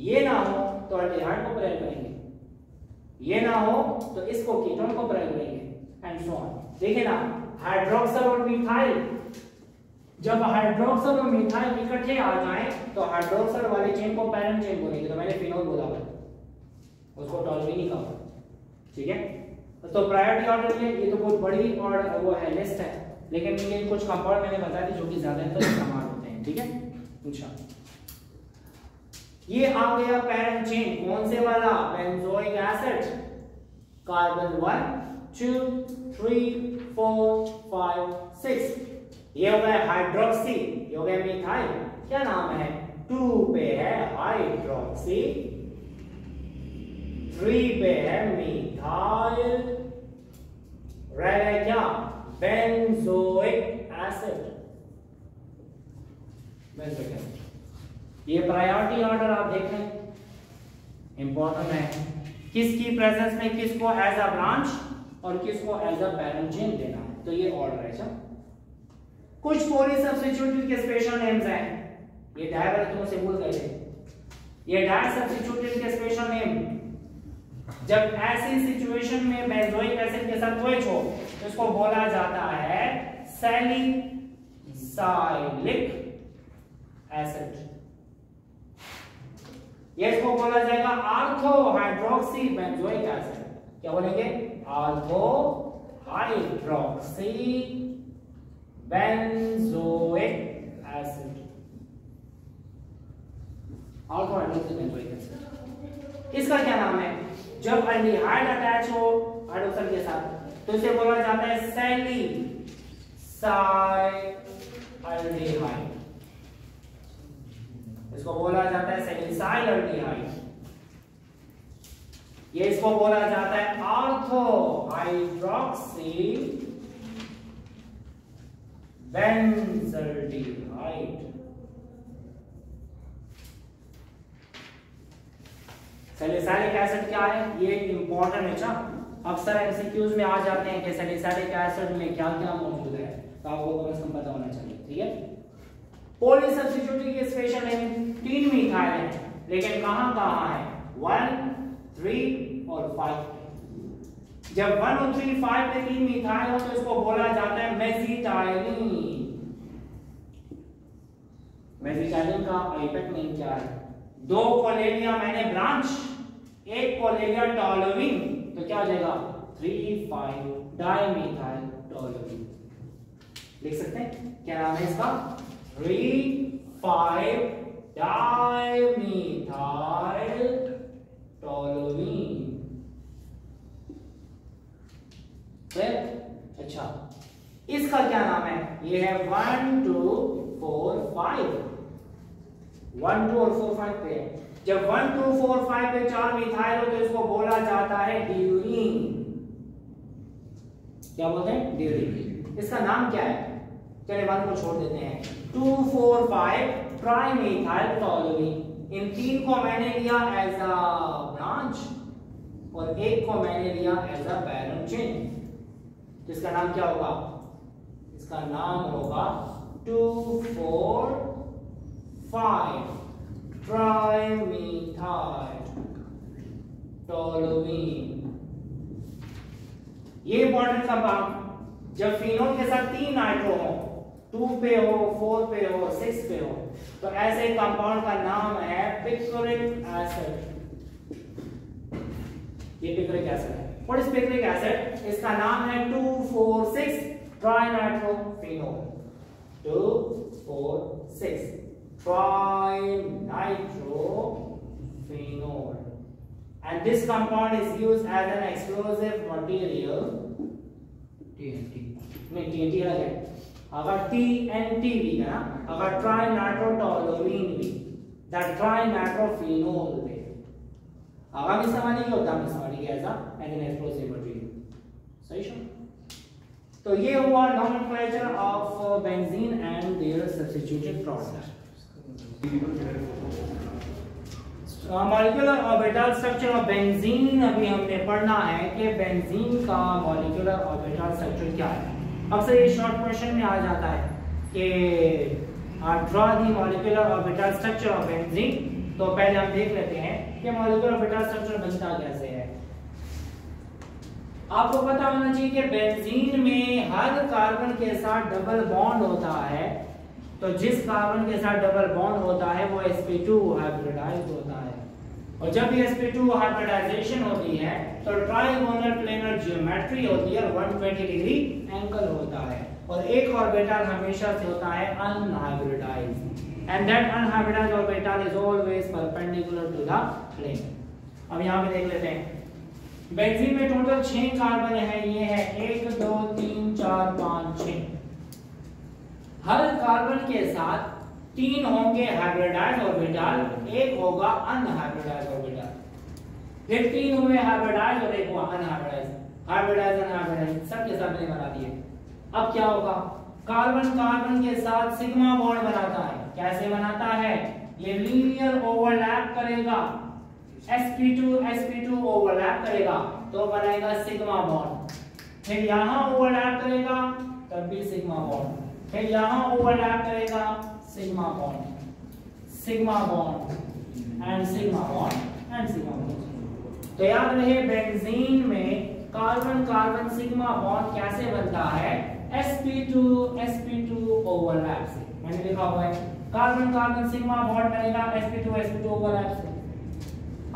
ये ना हो तो एल्डिहाइड को प्रायर करेंगे, ये ना हो तो इसको कीटोन को प्रायर करेंगे एंड सो ऑन। देखिए ना, हाइड्रोक्सिल और मिथाइल, जब हाइड्रोक्सिल और मिथाइल इकट्ठे आ जाएं तो हाइड्रोक्सिल वाली चेन को पैरेंट चेन बोलेंगे। तो मैंने फिनोल बोला था, उसको टॉलरी नहीं कहा। ठीक है, तो प्रायोरिटी ऑर्डर ये तो बहुत बड़ी ऑर्डर वो है, लिस्ट है, लेकिन ये कुछ कंपाउंड मैंने बता दी जो कि ज्यादातर इस्तेमाल होते हैं। ठीक है, इंशाल्लाह। ये आ गया पैरेंट चेन, कौन से वाला? Benzoic acid. कार्बन 1 2 3 4 5 6। ये हो गया हाइड्रोक्सी, ये हो गया मिथाइल। क्या नाम है? 2 पे है हाइड्रोक्सी, 3 पे है मिथाइल, रह गया क्या? Benzoic acid. Benzoic acid. ये प्रायोरिटी ऑर्डर आप देख लें, इंपॉर्टेंट है। किसकी प्रेजेंस में किसको एज अ ब्रांच और किसको एज अ पैरेंट चेन देना है, तो ये ऑर्डर है। कुछ पॉली सब्स्टिट्यूटेड के स्पेशल नेम्स हैं। ये डायवर्टों से भूल गए थे। ये डाई सब्स्टिट्यूटेड के स्पेशल नेम, जब ऐसी सिचुएशन में बेंजोइक एसिड के साथ OH हो तो इसको बोला जाता है सैलिसाइलिक एसिड। ये इसको बोला जाएगा ऑर्थो हाइड्रोक्सी बेंजोइक एसिड। क्या बोलेंगे? Ortho hydroxy benzoic acid. Ortho hydroxy benzoic acid. इसका क्या नाम है? जब एल्डिहाइड अटैच हो हाइड्रोक्साइड के साथ तो इसे बोला जाता है सैलिसाइल्डिहाइड। इसको बोला जाता है सैलिसाइल्डिहाइड। ये इसको बोला जाता है ortho hydroxy benzaldehyde. Salicylic acid क्या है? ये इंपॉर्टेंट है। अक्सर एमसीक्यूज में आ जाते हैं कि सैलिसाइलिक एसिड में क्या क्या मौजूद है, तो आपको कम से कम पता होना चाहिए। ठीक है, पॉली सब्स्टिट्यूटेड के स्पेशल नेम 3 मिथाइल है, लेकिन कहां कहां है? 1 3 और 5। जब 1,2,3,5 पे 3 मिथाइल हो तो इसको बोला जाता है मेसिटाइलिन। मेसिटाइलिन का आइपेक नेम क्या है? 2 को ले लिया मैंने ब्रांच, 1 को ले लिया टॉलुइन, तो क्या हो जाएगा 3,5 डाइमिथाइल टॉलुइन। लिख सकते हैं क्या नाम है इसका? 3,5 डाइमिथाइल टॉलुइन। अच्छा, इसका क्या नाम है? ये है 1, 2, 4, 5। 1, 2 और 4, 5 पे है। जब 1, 2, 4, 5 पे 4 मिथाइल हो तो इसको बोला जाता है ड्यूरीन। क्या बोलते हैं? ड्यूरीन। इसका नाम क्या है? चलिए 1 को छोड़ देते हैं। 2, 4, 5 ट्राइमिथाइल टॉलुइन। इन 3 को मैंने लिया एज अ ब्रांच और 1 को मैंने लिया एज अ पैरेंट चेन। इसका नाम क्या होगा? इसका नाम होगा 2, 4, 5 ट्राइमिथाइल टॉलुइन। ये इंपॉर्टेंट कंपाउंड जब फिनोल के साथ 3 नाइट्रो हो, 2 पे हो, 4 पे हो, 6 पे हो, तो ऐसे कंपाउंड का नाम है पिक्रिक एसिड। ये पिक्रिक एसिड है। What is picric acid? इसका नाम है 2,4,6 ट्राइनाइट्रोफिनोल। 2,4,6 ट्राइनाइट्रोफिनोल. And this compound is used as an explosive material. TNT. नहीं TNT अलग है. अगर TNT भी है ना, अगर ट्राइनाइट्रोटोलुइन भी, that ट्राइनाइट्रोफिनोल भी आगामी इस्तेमाल नहीं होता, हम इस्तेमाल किया ऐसा एज एन एक्सप्लोसिव मटेरियल। सही है। तो ये हुआ nomenclature of benzene and their substituted product. Molecular orbital structure of benzene अभी हमने पढ़ना है कि बेंजीन का मॉलिक्यूलर ऑर्बिटल स्ट्रक्चर क्या है। अक्सर ये शॉर्ट क्वेश्चन में आ जाता है कि draw the molecular orbital structure of benzene. तो पहले हम देख लेते हैं कि मॉलिक्यूलर ऑर्बिटल स्ट्रक्चर बनता कैसे है। आपको पता होना चाहिए कि बेंजीन में हर कार्बन के साथ डबल बॉन्ड होता है। तो जिस कार्बन के साथ डबल बॉन्ड होता है वो sp2 हाइब्रिडाइज होता है। और जब ये sp2 हाइब्रिडाइजेशन होती है तो ट्राइगोनल प्लेनर ज्योमेट्री होती है, 120 डिग्री एंगल होता है, और एक ऑर्बिटल हमेशा से होता है unhybridised. And that unhybridized orbital is always perpendicular to the plane. अब यहाँ पे देख लेते हैं। बेंजीन में टोटल 6 कार्बन है। ये है 1, 2, 3, 4, 5, 6। हर कार्बन के साथ 3 होंगे हाइब्रिडाइज्ड ऑर्बिटल, 1 होगा अनहाइब्रिडाइज्ड ऑर्बिटल। फिर 3 हुए हाइब्रिडाइज्ड और 1 हुआ अनहाइब्रिडाइज्ड। हाइब्रिडाइज्ड अनहाइब्रिडाइज्ड सबके साथ मैंने बना दिए। अब क्या होगा? कार्बन कार्बन के साथ सिग्मा बॉन्ड बनाता है। कैसे बनाता है? ये लीनियर ओवरलैप करेगा, sp2 sp2 ओवरलैप करेगा तो बनाएगा सिग्मा बॉन्ड। फिर यहाँ ओवरलैप करेगा तब भी सिग्मा बॉन्ड, फिर यहाँ ओवरलैप करेगा sigma bond, sigma bond and sigma bond and sigma bond. तो याद रहे बेंजीन में कार्बन कार्बन सिग्मा बॉन्ड कैसे बनता है? sp2 ओवरलैप से। मैंने लिखा हुआ है कार्बन कार्बन सिग्मा बॉन्ड बनेगा sp2 ओवरलैप से।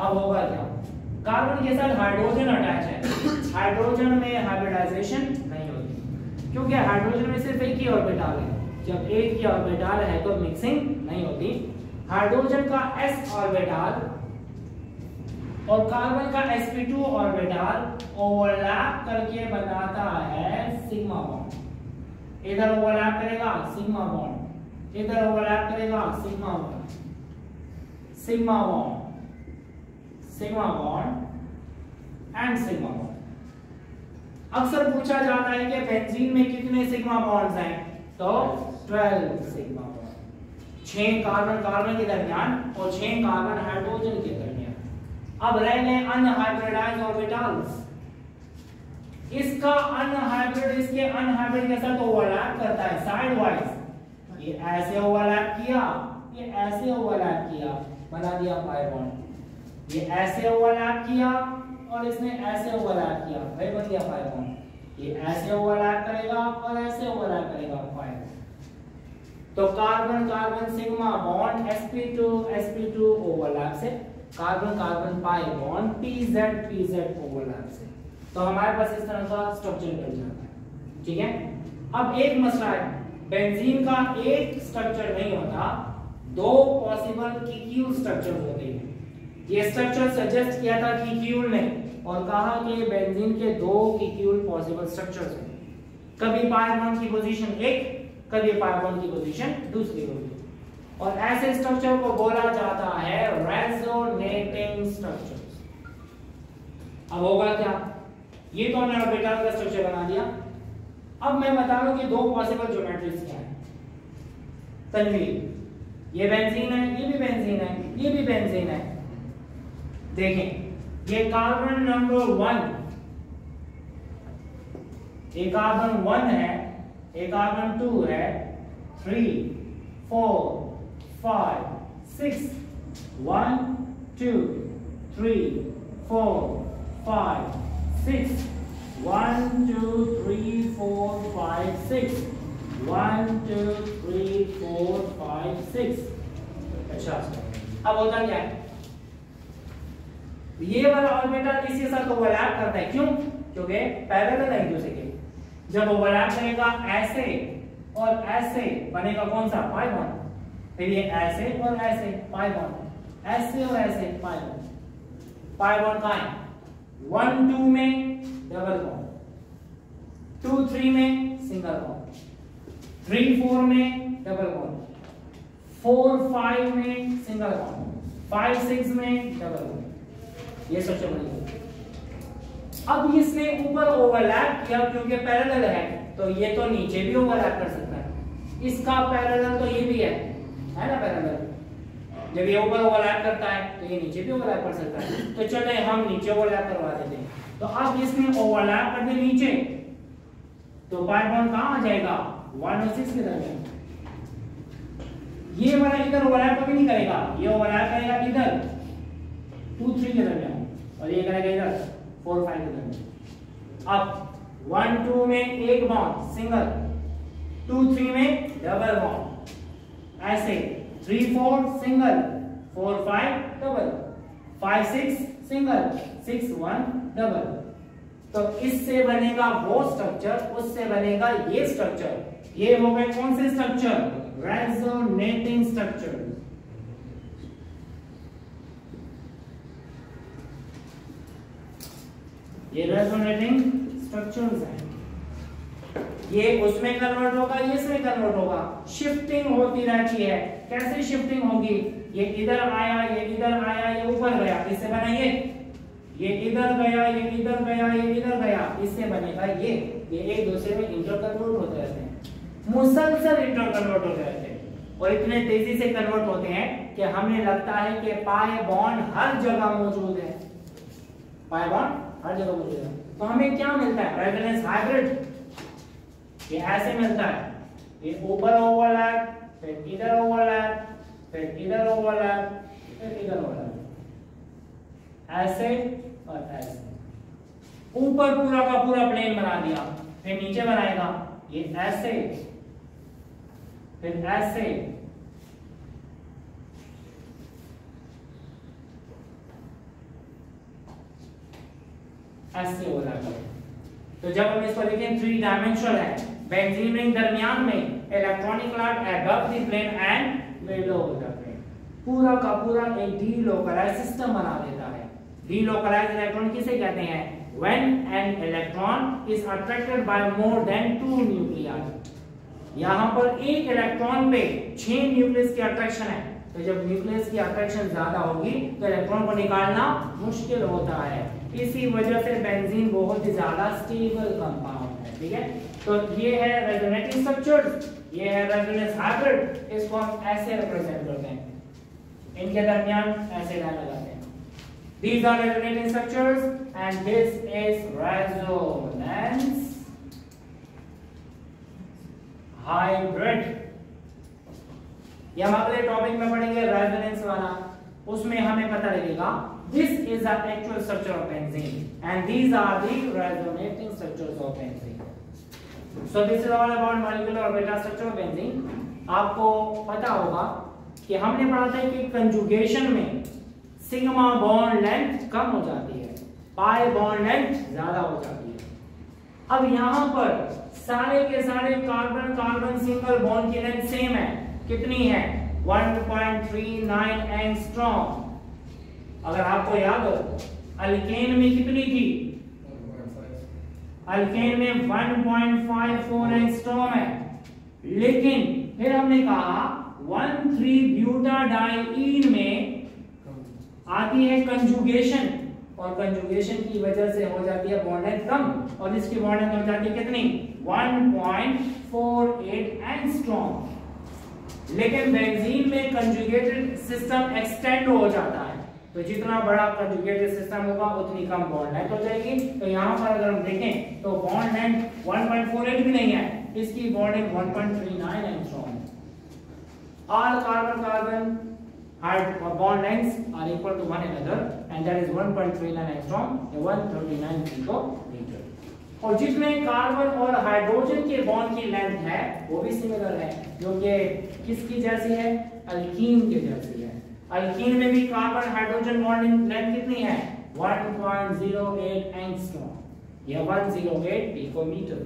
अब होगा क्या? कार्बन के साथ हाइड्रोजन अटैच है। हाइड्रोजन में हाइब्रिडाइजेशन नहीं होती क्योंकि हाइड्रोजन में सिर्फ एक ही ऑर्बिटल है। जब एक ही ऑर्बिटल है तो मिक्सिंग नहीं होती। हाइड्रोजन का s ऑर्बिटल और कार्बन का sp2 ऑर्बिटल ओवरलैप करके बनाता है सिग्मा बॉन्ड। इधर ओवरलैप करेगा सिग्मा बॉन्ड, इधर ओवरलैप करेगा sigma bond, sigma bond, sigma bond and sigma bond. अक्सर पूछा जाता है कि बेंजीन में कितने सिग्मा बॉन्ड्स हैं? तो 12 सिग्मा बॉन्ड। 6 कार्बन कार्बन के दरमियान और 6 कार्बन हाइड्रोजन के दरमियान। अब रह गए अनहाइब्रिडाइज्ड ऑर्बिटल्स। इसका अनहाइब्रिड इसके अनहाइब्रिड के साथ ओवरलैप करता है साइड वाइज। ये ऐसे ओवरलैप किया, ये ऐसे ओवरलैप किया, बना दिया पाई बॉन्ड। ये ऐसे ओवरलैप किया और इसने ऐसे ओवरलैप किया, भाई बन गया पाई बॉन्ड। ये ऐसे ओवरलैप करेगा और ऐसे ओवरलैप करेगा पाई। तो carbon carbon sigma bond sp2 overlap से, carbon carbon pi bond pz overlap से। तो हमारे पास इस तरह का स्ट्रक्चर बन जाता है, ठीक है। अब एक मसला है, बेंजीन का एक स्ट्रक्चर नहीं होता, दो पॉसिबल कीक्यूल स्ट्रक्चर होते हैं। ये स्ट्रक्चर सजेस्ट किया था कीक्यूल ने और कहा कि बेंजीन के दो कीक्यूल पॉसिबल स्ट्रक्चर्स हैं। कभी पाई बॉन्ड की पोजीशन एक, कभी पाई बॉन्ड की पोजीशन दूसरी होगी, और ऐसे स्ट्रक्चर को बोला जाता है रेजोनेटिंग स्ट्रक्चर्स। अब होगा क्या, ये तो हमने ऑर्बिटल का स्ट्रक्चर बना दिया। अब मैं बता दूं कि दो पॉसिबल ज्योमेट्रीज क्या है। तन्वीर, ये बेंजीन है, ये भी बेंजीन है, ये भी बेंजीन है। देखें, ये कार्बन नंबर 1, ये कार्बन 1 है, ये कार्बन 2 है, 3 4 5 6 1 2 3 4 5 6 1 2 3 4 5 6 1 2 3 4 5 6। अच्छा, अब होता क्या है, ये वाला ऑर्बिटल इसी साथ ओवरलैप करता है। क्यों? क्योंकि पैरेलल है एक दूसरे के। जब ओवरलैप करेगा ऐसे और ऐसे, बनेगा कौन सा, पाई बॉन्ड। फिर ये ऐसे और ऐसे, पाई बॉन्ड, ऐसे और ऐसे, पाई बॉन्ड। पाई बॉन्ड कहां है, 1 2 में डबल बॉन्ड, 2 3 में सिंगल बॉन्ड, 3 4 में डबल बॉन्ड, 4 5 में सिंगल बॉन्ड, 5 6 में डबल बॉन्ड। ये स्ट्रक्चर बनेगा। अब इसने ऊपर ओवरलैप किया क्योंकि पैरेलल है, तो ये तो नीचे भी ओवरलैप कर सकता है। इसका पैरेलल तो ये भी है ना पैरेलल। जब ये ऊपर ओवरलैप करता है तो ये नीचे भी ओवरलैप कर सकता है। तो चले हम नीचे ओवरलैप करवा देते हैं। तो अब इसने ओवरलैप कर दिया नीचे, तो पाई बॉन्ड कहां आ जाएगा, 1 और 6 के दरमियान। ये वाला इधर ओवरलैप कभी नहीं करेगा, ये ओवरलैप करेगा इधर 2 3 के दरमियान, और ये करेगा इधर 4 5 के दरमियान। अब 1 2 में एक बॉन्ड सिंगल, 2 3 में डबल बॉन्ड, ऐसे 3 4 सिंगल, 4 5 डबल, 5 6 सिंगल, 6 1 डबल। तो इससे बनेगा वो स्ट्रक्चर, उससे बनेगा ये स्ट्रक्चर। ये हो गए कौन से स्ट्रक्चर, रेजोनेटिंग स्ट्रक्चर। ये रेजोनेटिंग स्ट्रक्चर्स हैं। ये उसमें कन्वर्ट होगा, ये इसमें कन्वर्ट होगा, शिफ्टिंग होती रहती है। कैसे शिफ्टिंग होगी, ये इधर आया, ये इधर आया, ये ऊपर गया, इससे बना ये इधर गया, ये इधर गया, ये इधर गया, इससे बनेगा ये एक दूसरे में इंटर कन्वर्ट होते रहते हैं, मुसलसल इंटर कन्वर्ट होते रहते हैं, और इतने तेजी से कन्वर्ट होते हैं कि हमें लगता है कि पाई बॉन्ड हर जगह मौजूद है। पाई बॉन्ड हर जगह मौजूद है। तो हमें क्या मिलता है, रेजोनेंस हाइब्रिड। ये ऐसे मिलता है, ये ऊपर ओवरलैप, फिर इधर ओवरलैप, फिर इधर ओवरलैप, फिर इधर ओवरलैप, ऐसे और ऐसे। ऊपर पूरा का पूरा प्लेन बना दिया, फिर नीचे बनाएगा ये ऐसे, फिर ऐसे, ऐसे हो रहा है। तो जब हम इसको लिखें 3 डायमेंशनल है, बेंजीन रिंग दरमियान में, electronic cloud above the plane and below the plane, पूरा का पूरा एक डीलोकलाइज्ड सिस्टम बना देता है। डीलोकलाइज्ड इलेक्ट्रॉन किसे कहते हैं, when an electron is attracted by more than 2 nuclei। यहां पर एक इलेक्ट्रॉन पे 6 न्यूक्लियस की अट्रैक्शन है, तो जब न्यूक्लियस की अट्रैक्शन ज्यादा होगी तो इलेक्ट्रॉन को निकालना मुश्किल होता है। इसी वजह से बेंजीन बहुत ही ज्यादा स्टेबल कंपाउंड है, ठीक है। तो ये है रेजोनेटिंग स्ट्रक्चर्स, ये है रेजोनेंस हाइब्रिड। इसको हम ऐसे रिप्रेजेंट करते हैं, इनके दरमियान ऐसे लाइन लगाते हैं। These are resonating structures and this is resonance hybrid। ये हम अगले टॉपिक में पढ़ेंगे रेजोनेंस वाला, उसमें हमें पता लगेगा this is the actual structure of benzene and these are the resonating structures of benzene. So this is all about molecular orbital structure of benzene. आपको पता होगा कि हमने पढ़ा था कि कंजुगेशन में सिग्मा बॉन्ड लेंथ कम हो जाती है, पाई बॉन्ड लेंथ ज्यादा हो जाती है। अब यहाँ पर सारे के सारे कार्बन कार्बन सिंगल बॉन्ड की लेंथ सेम है, कितनी है 1.39 एंगस्ट्रॉम। अगर आपको याद हो अल्केन में कितनी थी, अल्केन में 1.54 एंगस्ट्रॉम है, लेकिन फिर हमने कहा 1,3-ब्यूटाडाइईन में आती है कंजुगेशन और कंजुगेशन की वजह से हो जाती है बॉन्ड लेंथ कम और इसकी बॉन्ड लेंथ हो जाती है कितनी 1.48 एंगस्ट्रॉम। लेकिन बेंजीन में कंजुगेटेड सिस्टम एक्सटेंड हो जाता है, तो जितना बड़ा कंजुगेटेड सिस्टम होगा उतनी कम बॉन्ड लेंथ हो जाएगी। तो यहाँ पर अगर हम देखें तो बॉन्ड लेंथ 1.48 भी नहीं है, इसकी bond length 1.39 angstrom. All carbon carbon bond lengths are equal to one another and that is 1.39 angstrom या 139 picometer। और जितने कार्बन और हाइड्रोजन के बॉन्ड की लेंथ है वो भी सिमिलर है, जो कि किसकी जैसी है, अल्कीन के जैसी है। अल्कीन में भी कार्बन हाइड्रोजन बॉन्ड लेंथ कितनी है 1.08 एंगस्ट्रॉम या 108 picometre.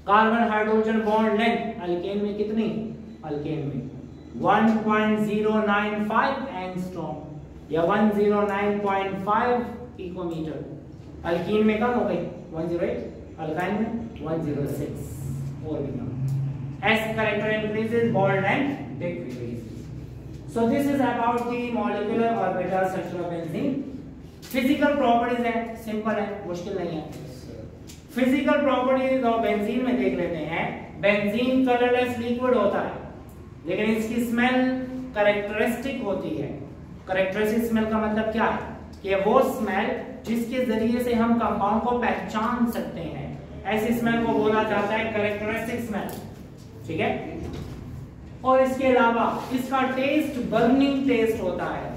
Carbon hydrogen bond length alkane में कितनी, अल्केन में 1.095 एंगस्ट्रॉम या 109.5 पिकोमीटर। अल्कीन में कम हो गई 108, अल्काइन में 106 और भी कम। As character increases, bond length decreases. So this is about the molecular orbital structure of benzene. Physical properties है, सिंपल है, मुश्किल नहीं है। फिजिकल प्रॉपर्टीज ऑफ बेंजीन में देख लेते हैं। बेंजीन कलरलेस लिक्विड होता है, लेकिन इसकी स्मेल कैरेक्टरिस्टिक होती है। कैरेक्टरिस्टिक स्मेल का मतलब क्या है कि वो स्मेल जिसके जरिए से हम कंपाउंड को पहचान सकते हैं, ऐसी स्मेल को बोला जाता है कैरेक्टरिस्टिक स्मेल, ठीक है। और इसके अलावा इसका टेस्ट बर्निंग टेस्ट होता है।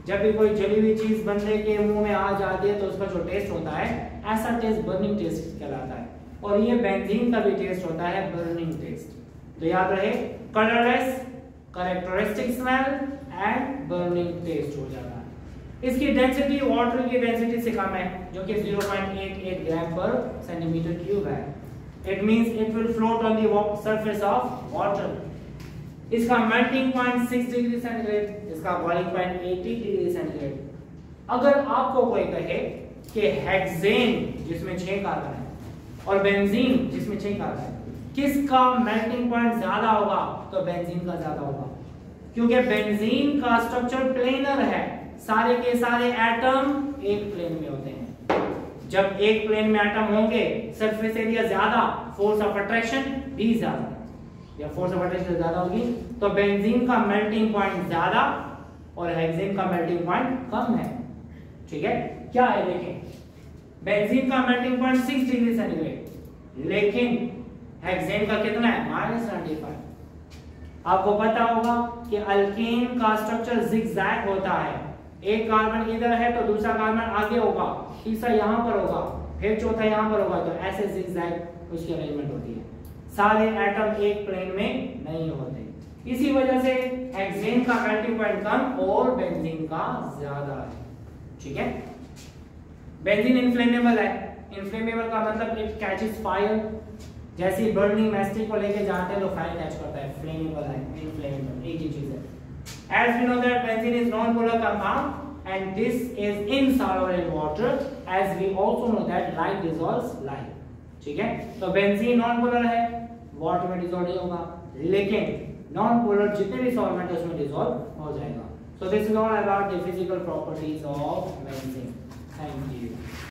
जब भी कोई जली हुई चीज बंदे के मुंह में आ जाती है तो उसका जो टेस्ट होता है ऐसा टेस्ट बर्निंग टेस्ट कहलाता है, और ये बेंजीन का भी टेस्ट होता है बर्निंग टेस्ट। तो याद रहे colourless, characteristic smell and burning taste हो जाता है। इसकी डेंसिटी वाटर की डेंसिटी से कम है, जो कि 0.88 ग्राम पर सेंटीमीटर क्यूब है। It means it will float on the surface of water. इसका मेल्टिंग पॉइंट 6 डिग्री सेंटीग्रेड, इसका बॉइलिंग पॉइंट 80 डिग्री सेंटीग्रेड। अगर आपको कोई कहे कि हेक्सेन जिसमें 6 कार्बन है और बेंजीन जिसमें 6 कार्बन है, किसका मेल्टिंग पॉइंट ज्यादा होगा, तो बेंजीन का ज्यादा होगा, क्योंकि बेंजीन का स्ट्रक्चर प्लेनर है। सारे के सारे एटम एक प्लेन में होते हैं। जब एक प्लेन में एटम होंगे सरफेस एरिया ज्यादा, फोर्स ऑफ अट्रैक्शन भी ज्यादा, या फोर्स ऑफ अट्रैक्शन ज्यादा होगी, तो बेंजीन का मेल्टिंग पॉइंट ज्यादा और हेक्सेन का मेल्टिंग पॉइंट कम है, ठीक है। क्या है देखें, बेंजीन का मेल्टिंग पॉइंट 6 डिग्री सेंटीग्रेड, लेकिन हेक्सेन का कितना है -95। आपको पता होगा कि अल्केन का स्ट्रक्चर जिगजैग होता है। एक कार्बन इधर है तो दूसरा कार्बन आगे होगा, तीसरा यहाँ पर होगा, फिर चौथा यहाँ पर होगा, तो ऐसे जिगजैग उसकी अरेंजमेंट होती है। सारे एटम एक प्लेन में नहीं होते, इसी वजह से हेक्सेन का मेल्टिंग पॉइंट कम और बेंजीन का ज्यादा है, ठीक है। बेंजीन इनफ्लेमेबल है। इनफ्लेमेबल का मतलब इट कैचेस फायर। जैसे बर्निंग मैस्टिक को लेके जाते हैं तो फायर कैच करता है, फ्लेमेबल है, इनफ्लेमेबल एक ही चीज है। As we know that benzene is non-polar compound and this is insoluble in water, as we also know that light dissolves light, ठीक है। तो बेंजीन नॉन पोलर है, वाटर में डिसॉल्व नहीं होगा, लेकिन नॉन पोलर जितने भी सॉल्वेंट है उसमें डिसॉल्व हो जाएगा। So this is all about the physical properties of benzene. Thank you.